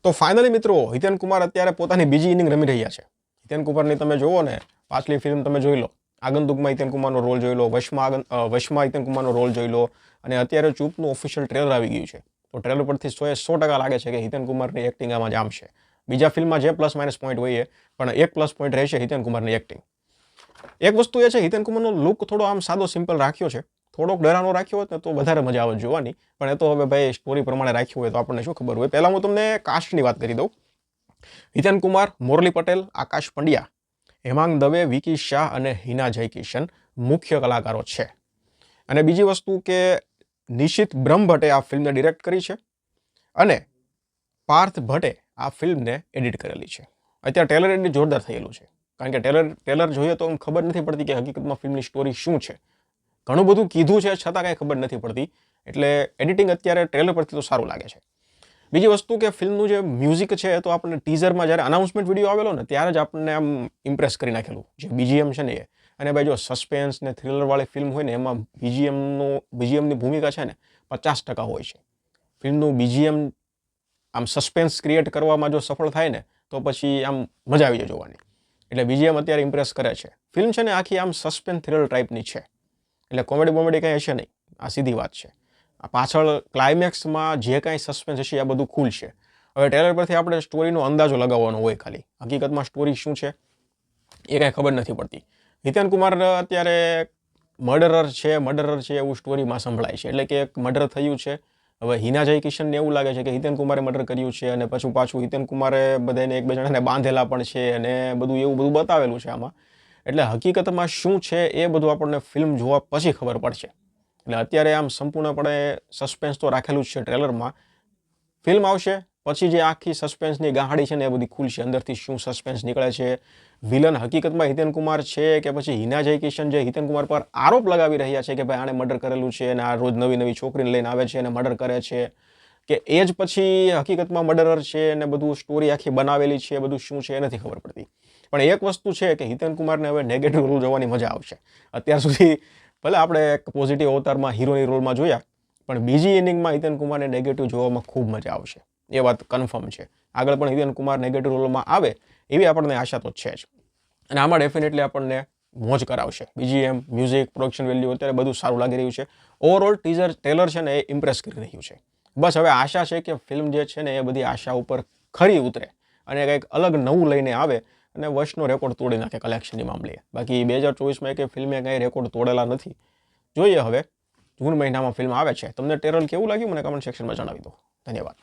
તો ફાઇનલી મિત્રો હિતેન કુમાર અત્યારે પોતાની બીજી ઇનિંગ રમી રહ્યા છે. હિતેન કુમારની તમે જુઓ ને, પાછલી ફિલ્મ તમે જોઈ લો, આગંતુકમાં હિતેન કુમારનો રોલ જોઈ લો, વશમાં હિતેન કુમારનો રોલ જોઈ લો, અને અત્યારે ચૂપનું ઓફિશિયલ ટ્રેલર આવી ગયું છે. તો ટ્રેલર પરથી 100% લાગે છે કે હિતેન કુમારની એક્ટિંગ આમાં જામશે. બીજા ફિલ્મમાં જે પ્લસ માઇનસ પોઈન્ટ હોય પણ એક પ્લસ પોઈન્ટ રહેશે હિતેન કુમારની એક્ટિંગ. એક વસ્તુ એ છે, હિતેન કુમારનો લુક થોડો આમ સાદો સિમ્પલ રાખ્યો છે. થોડોક ડરાનો રાખ્યો હોત ને તો વધારે મજા આવે જોવાની, પણ એ તો હવે ભાઈ સ્ટોરી પ્રમાણે રાખ્યું હોય તો આપણને શું ખબર હોય. પહેલાં હું તમને કાસ્ટની વાત કરી દઉં. હિતેન કુમાર, મોરલી પટેલ, આકાશ પંડ્યા, હેમાંગ દવે, વિકી શાહ અને હિના જયકિશન મુખ્ય કલાકારો છે. અને બીજી વસ્તુ કે નિશિત બ્રહ્મભટ્ટે આ ફિલ્મને ડિરેક્ટ કરી છે અને પાર્થ ભટ્ટે આ ફિલ્મને એડિટ કરેલી છે. અત્યારે ટેલર એડિટ જોરદાર થયેલું છે, કારણ કે ટેલર જોઈએ તો ખબર નથી પડતી કે હકીકતમાં ફિલ્મની સ્ટોરી શું છે. ઘણું બધું કીધું છે છતાં કાંઈ ખબર નથી પડતી, એટલે એડિટિંગ અત્યારે ટ્રેલર પરથી તો સારું લાગે છે. બીજી વસ્તુ કે ફિલ્મનું જે મ્યુઝિક છે તો આપણને ટીઝરમાં જ્યારે અનાઉન્સમેન્ટ વિડીયો આવેલો ને ત્યારે જ આપણને આમ ઇમ્પ્રેસ કરી નાખેલું. જે બીજીએમ છે ને એ, અને ભાઈ જો સસ્પેન્સ ને થ્રિલરવાળી ફિલ્મ હોય ને એમાં બીજીએમની ભૂમિકા છે ને 50% હોય છે. ફિલ્મનું બીજીએમ આમ સસ્પેન્સ ક્રિએટ કરવામાં જો સફળ થાય ને તો પછી આમ મજા આવી જાય જોવાની. એટલે બીજીએમ અત્યારે ઇમ્પ્રેસ કરે છે. ફિલ્મ છે ને આખી આમ સસ્પેન્સ થ્રિલર ટાઈપની છે, એટલે કોમેડી કંઈ હશે નહીં, આ સીધી વાત છે. આ પાછળ ક્લાઇમેક્સમાં જે કાંઈ સસ્પેન્સ હશે આ બધું ખુલ છે. હવે ટ્રેલર પરથી આપણે સ્ટોરીનો અંદાજો લગાવવાનો હોય, ખાલી હકીકતમાં સ્ટોરી શું છે એ કાંઈ ખબર નથી પડતી. હિતેન કુમાર અત્યારે મર્ડરર છે એવું સ્ટોરીમાં સંભળાય છે, એટલે કે એક મર્ડર થયું છે. હવે હિના જયકિશનને એવું લાગે છે કે હિતેન કુમારે મર્ડર કર્યું છે, અને પાછું હિતેન કુમારે બધાને એક બે જણાને બાંધેલા પણ છે, અને એવું બધું બતાવેલું છે આમાં. એટલે હકીકતમાં શું છે એ બધું આપણને ફિલ્મ જોવા પછી ખબર પડશે. એટલે અત્યારે આમ સંપૂર્ણપણે સસ્પેન્સ તો રાખેલું જ છે ટ્રેલરમાં. ફિલ્મ આવશે પછી જે આખી સસ્પેન્સની ગાહડી છે ને એ બધી ખુલશે, અંદરથી શું સસ્પેન્સ નીકળે છે, વિલન હકીકતમાં હિતેન કુમાર છે કે પછી હિના જયકિશન જે હિતેન કુમાર પર આરોપ લગાવી રહ્યા છે કે ભાઈ આણે મર્ડર કરેલું છે અને આ રોજ નવી છોકરીને લઈને આવે છે અને મર્ડર કરે છે, કે એ જ પછી હકીકતમાં મર્ડરર છે અને બધું સ્ટોરી આખી બનાવેલી છે, બધું શું છે એ નથી ખબર પડતી. પણ એક વસ્તુ છે કે હિતેન કુમારને હવે નેગેટિવ રોલ જોવાની મજા આવશે. અત્યાર સુધી ભલે આપણે એક પોઝિટિવ અવતારમાં હીરોની રોલમાં જોયા, પણ બીજી ઇનિંગમાં હિતેન કુમારને નેગેટિવ જોવામાં ખૂબ મજા આવશે, એ વાત કન્ફર્મ છે. આગળ પણ હિતેન કુમાર નેગેટિવ રોલમાં આવે એવી આપણને આશા તો છે જ, અને આમાં ડેફિનેટલી આપણને મોજ કરાવશે. બીજીએમ, મ્યુઝિક, પ્રોડક્શન વેલ્યુ અત્યારે બધું સારું લાગી રહ્યું છે. ઓવરઓલ ટ્રેલર છે ને એ ઇમ્પ્રેસ કરી રહ્યું છે. બસ હવે આશા છે કે ફિલ્મ જે છે ને એ બધી આશા ઉપર ખરી ઉતરે અને કંઈક અલગ નવું લઈને આવે અને વર્ષનો રેકોર્ડ તોડી નાખે કલેક્શનની મામલે. બાકી 2024માં કે ફિલ્મે કંઈ રેકોર્ડ તોડેલા નથી. જોઈએ હવે જૂન મહિનામાં ફિલ્મ આવે છે. તમને ટ્રેલર કેવું લાગ્યું મને કમેન્ટ સેક્શનમાં જણાવી દો. ધન્યવાદ.